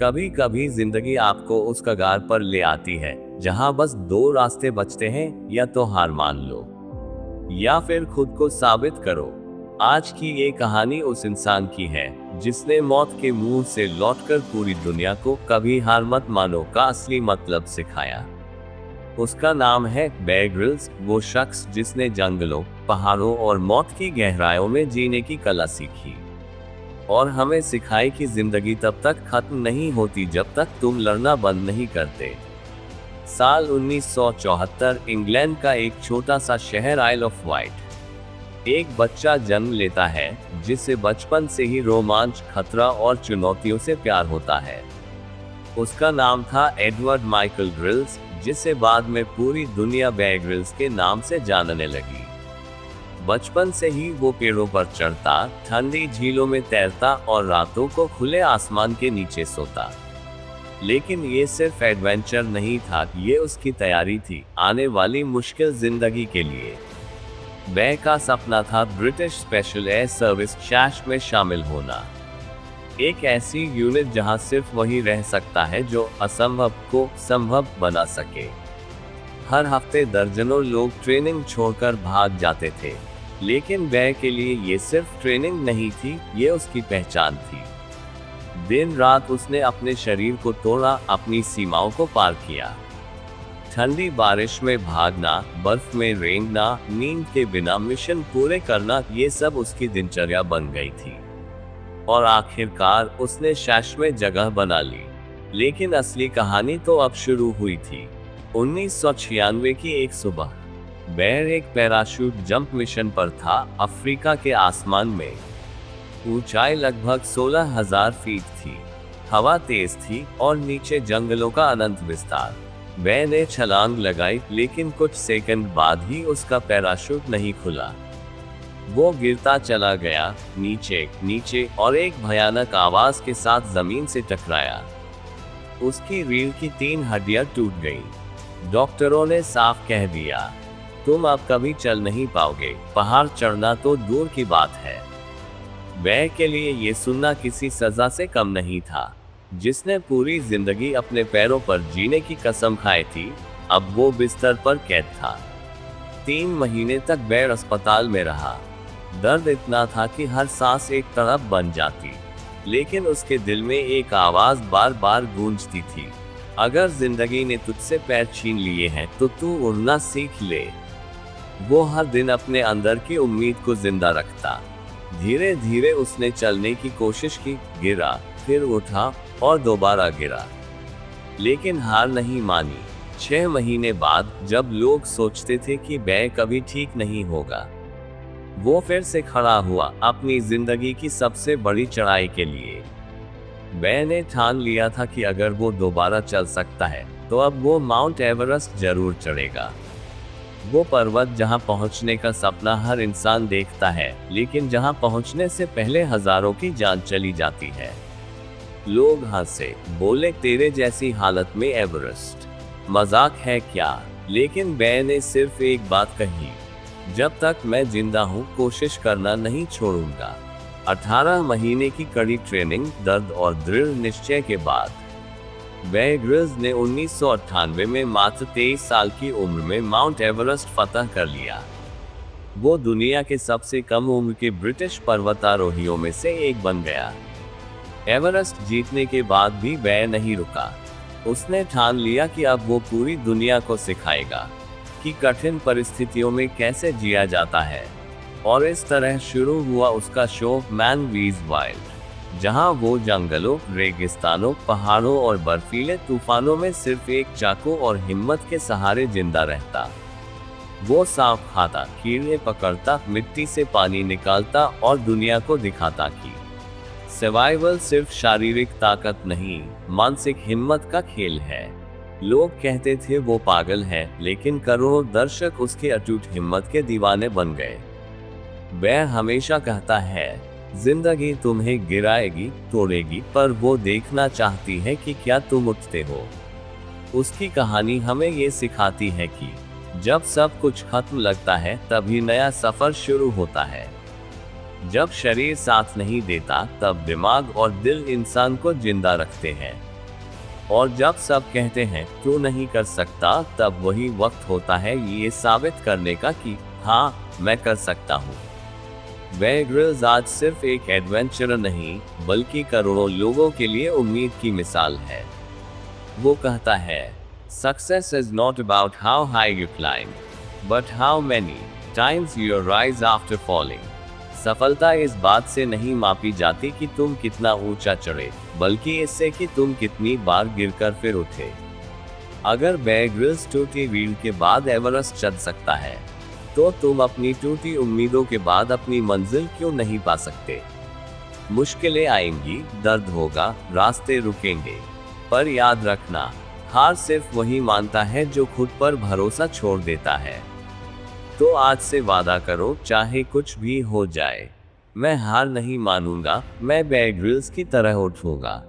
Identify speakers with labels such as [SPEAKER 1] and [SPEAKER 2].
[SPEAKER 1] कभी कभी जिंदगी आपको उस कगार पर ले आती है जहां बस दो रास्ते बचते हैं, या तो हार मान लो या फिर खुद को साबित करो। आज की ये कहानी उस इंसान की है जिसने मौत के मुंह से लौटकर पूरी दुनिया को कभी हार मत मानो का असली मतलब सिखाया। उसका नाम है बेयर ग्रिल्स, वो शख्स जिसने जंगलों, पहाड़ों और मौत की गहराइयों में जीने की कला सीखी और हमें सिखाई कि जिंदगी तब तक खत्म नहीं होती जब तक तुम लड़ना बंद नहीं करते। साल 1974, इंग्लैंड का एक छोटा सा शहर आइल ऑफ वाइट। एक बच्चा जन्म लेता है जिसे बचपन से ही रोमांच, खतरा और चुनौतियों से प्यार होता है। उसका नाम था एडवर्ड माइकल ग्रिल्स, जिसे बाद में पूरी दुनिया बेयर ग्रिल्स के नाम से जानने लगी। बचपन से ही वो पेड़ों पर चढ़ता, ठंडी झीलों में तैरता और रातों को खुले आसमान के नीचे सोता। लेकिन ये सिर्फ एडवेंचर नहीं था, ये उसकी तैयारी थी आने वाली मुश्किल जिंदगी के लिए। बेयर का सपना था ब्रिटिश स्पेशल एयर सर्विस शैश में शामिल होना, एक ऐसी यूनिट जहां सिर्फ वही रह सकता है जो असंभव को संभव बना सके। हर हफ्ते दर्जनों लोग ट्रेनिंग छोड़कर भाग जाते थे, लेकिन बेयर के लिए ये सिर्फ ट्रेनिंग नहीं थी, ये उसकी पहचान थी। दिन रात उसने अपने शरीर को तोड़ा, अपनी सीमाओं को पार किया। ठंडी बारिश में भागना, बर्फ में रेंगना, नींद के बिना मिशन पूरे करना, ये सब उसकी दिनचर्या बन गई थी। और आखिरकार उसने शैश में जगह बना ली। लेकिन असली कहानी तो अब शुरू हुई थी। 1996 की एक सुबह, बेयर एक पैराशूट जंप मिशन पर था, अफ्रीका के आसमान में। ऊंचाई लगभग 16,000 फीट थी, हवा तेज थी और नीचे जंगलों का अनंत विस्तार। बेयर ने छलांग लगाई, लेकिन कुछ सेकंड बाद ही उसका पैराशूट नहीं खुला। वो गिरता चला गया, नीचे नीचे, और एक भयानक आवाज के साथ जमीन से टकराया। उसकी रीढ़ की 3 हड्डियां टूट गईं। डॉक्टरों ने साफ कह दिया, तुम अब कभी चल नहीं पाओगे, पहाड़ चढ़ना तो दूर की बात है। बेयर के लिए ये सुनना किसी सजा से कम नहीं था। जिसने पूरी जिंदगी अपने पैरों पर जीने की कसम खाई थी, अब वो बिस्तर पर कैद था। 3 महीने तक बेयर अस्पताल में रहा। दर्द इतना था कि हर सांस एक तरफ बन जाती, लेकिन उसके दिल में एक आवाज बार बार गूंजती थी, अगर जिंदगी ने तुझसे पैर छीन लिए हैं तो तू उड़ना सीख ले। वो हर दिन अपने अंदर की उम्मीद को जिंदा रखता। धीरे धीरे उसने चलने की कोशिश की, गिरा, फिर उठा और दोबारा गिरा, लेकिन हार नहीं मानी। 6 महीने बाद, जब लोग सोचते थे कि बेयर कभी ठीक नहीं होगा, वो फिर से खड़ा हुआ, अपनी जिंदगी की सबसे बड़ी चढ़ाई के लिए। बेयर ने ठान लिया था कि अगर वो दोबारा चल सकता है तो अब वो माउंट एवरेस्ट जरूर चढ़ेगा। वो पर्वत जहां पहुंचने का सपना हर इंसान देखता है, लेकिन जहां पहुंचने से पहले हजारों की जान चली जाती है। लोग हंसे, बोले तेरे जैसी हालत में एवरेस्ट मजाक है क्या? लेकिन बेयर ने सिर्फ एक बात कही, जब तक मैं जिंदा हूं कोशिश करना नहीं छोड़ूंगा। 18 महीने की कड़ी ट्रेनिंग, दर्द और दृढ़ निश्चय के बाद बेयर ग्रिल्स ने 1998 में मात्र 23 साल की उम्र में माउंट एवरेस्ट फतह कर लिया। वो दुनिया के सबसे कम उम्र के ब्रिटिश पर्वतारोहियों में से एक बन गया। एवरेस्ट जीतने के बाद भी बेयर नहीं रुका। उसने ठान लिया कि अब वो पूरी दुनिया को सिखाएगा कि कठिन परिस्थितियों में कैसे जिया जाता है। और इस तरह शुरू हुआ उसका शो मैन वीज वाइल्ड, जहां वो जंगलों, रेगिस्तानों, पहाड़ों और बर्फीले तूफानों में सिर्फ एक चाकू और हिम्मत के सहारे जिंदा रहता। वो सांप खाता, कीड़े पकड़ता, मिट्टी से पानी निकालता और दुनिया को दिखाता कि सर्वाइवल सिर्फ शारीरिक ताकत नहीं, मानसिक हिम्मत का खेल है। लोग कहते थे वो पागल है, लेकिन करोड़ों दर्शक उसके अटूट हिम्मत के दीवाने बन गए। बेयर हमेशा कहता है, जिंदगी तुम्हें गिराएगी, तोड़ेगी, पर वो देखना चाहती है कि क्या तुम उठते हो। उसकी कहानी हमें ये सिखाती है कि जब सब कुछ खत्म लगता है, तभी नया सफर शुरू होता है। जब शरीर साथ नहीं देता तब दिमाग और दिल इंसान को जिंदा रखते हैं। और जब सब कहते हैं तू नहीं कर सकता, तब वही वक्त होता है ये साबित करने का कि हाँ, मैं कर सकता हूँ। बेयर ग्रिल्स आज सिर्फ एक एडवेंचरर नहीं, बल्कि करोड़ों लोगों के लिए उम्मीद की मिसाल है। वो कहता है, success is not about how high you climb, but how many times you rise after falling. सफलता इस बात से नहीं मापी जाती कि तुम कितना ऊंचा चढ़े, बल्कि इससे कि तुम कितनी बार गिरकर फिर उठे। अगर बेयर ग्रिल्स टूटी रीढ़ के बाद एवरेस्ट चढ़ सकता है, तो तुम अपनी टूटी उम्मीदों के बाद अपनी मंजिल क्यों नहीं पा सकते? मुश्किलें आएंगी, दर्द होगा, रास्ते रुकेंगे, पर याद रखना, हार सिर्फ वही मानता है जो खुद पर भरोसा छोड़ देता है। तो आज से वादा करो, चाहे कुछ भी हो जाए, मैं हार नहीं मानूंगा, मैं बेयर ग्रिल्स की तरह उठूंगा।